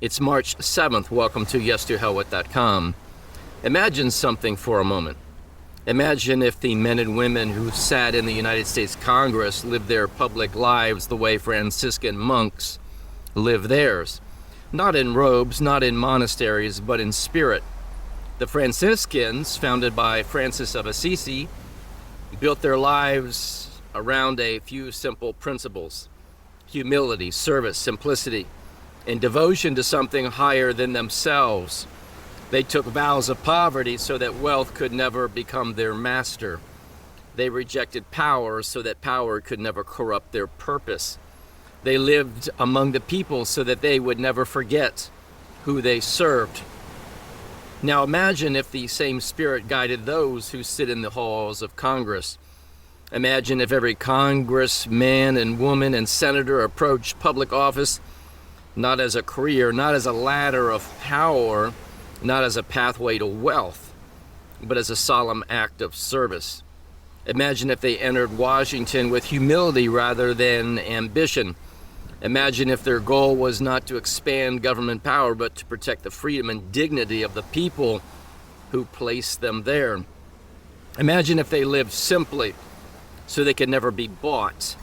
It's March 7th. Welcome to yes2hellwith.com. Imagine something for a moment. Imagine if the men and women who sat in the United States Congress lived their public lives the way Franciscan monks live theirs. Not in robes, not in monasteries, but in spirit. The Franciscans, founded by Francis of Assisi, built their lives around a few simple principles: humility, service, simplicity, and devotion to something higher than themselves. They took vows of poverty so that wealth could never become their master. They rejected power so that power could never corrupt their purpose. They lived among the people so that they would never forget who they served. Now imagine if the same spirit guided those who sit in the halls of Congress. Imagine if every congressman and woman and senator approached public office not as a career, not as a ladder of power, not as a pathway to wealth, but as a solemn act of service. Imagine if they entered Washington with humility rather than ambition. Imagine if their goal was not to expand government power, but to protect the freedom and dignity of the people who placed them there. Imagine if they lived simply so they could never be bought.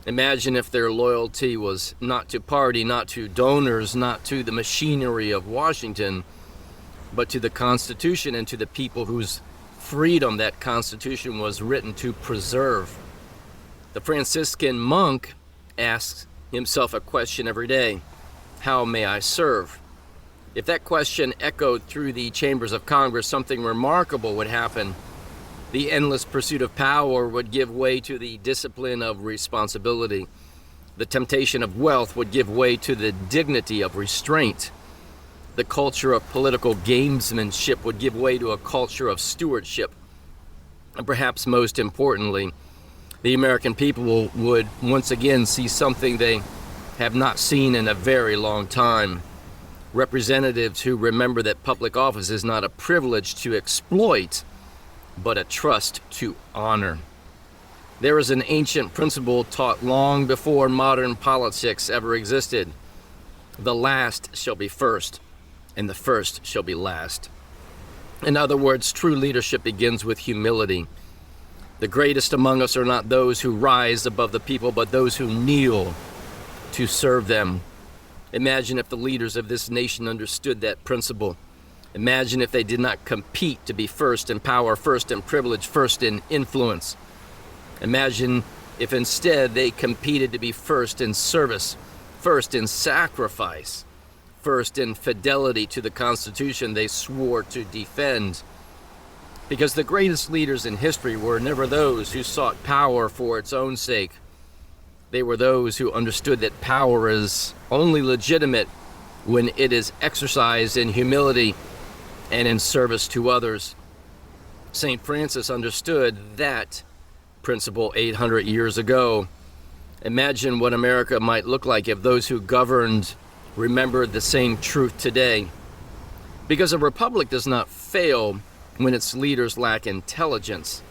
Imagine if their loyalty was not to party, not to donors, not to the machinery of Washington, but to the Constitution and to the people whose freedom that Constitution was written to preserve. The Franciscan monk asks himself a question every day: how may I serve? If that question echoed through the chambers of Congress, something remarkable would happen. The endless pursuit of power would give way to the discipline of responsibility. The temptation of wealth would give way to the dignity of restraint. The culture of political gamesmanship would give way to a culture of stewardship. And perhaps most importantly, the American people would once again see something they have not seen in a very long time: representatives who remember that public office is not a privilege to exploit, but a trust to honor. There is an ancient principle taught long before modern politics ever existed: the last shall be first, and the first shall be last. In other words, true leadership begins with humility. The greatest among us are not those who rise above the people, but those who kneel to serve them. Imagine if the leaders of this nation understood that principle. Imagine if they did not compete to be first in power, first in privilege, first in influence. Imagine if instead they competed to be first in service, first in sacrifice, first in fidelity to the Constitution they swore to defend. Because the greatest leaders in history were never those who sought power for its own sake. They were those who understood that power is only legitimate when it is exercised in humility and in service to others. St. Francis understood that principle 800 years ago. Imagine what America might look like if those who governed remembered the same truth today. Because a republic does not fail when its leaders lack intelligence.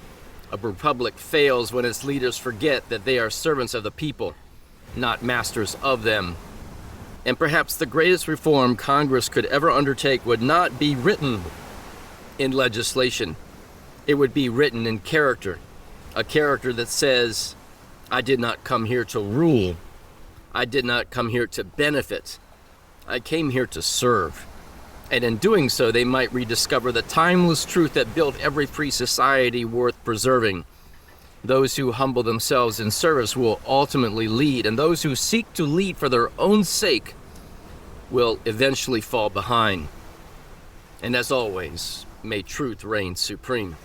A republic fails when its leaders forget that they are servants of the people, not masters of them. And perhaps the greatest reform Congress could ever undertake would not be written in legislation. It would be written in character, a character that says, I did not come here to rule. I did not come here to benefit. I came here to serve. And in doing so, they might rediscover the timeless truth that built every free society worth preserving. Those who humble themselves in service will ultimately lead, and those who seek to lead for their own sake will eventually fall behind. And as always, may truth reign supreme.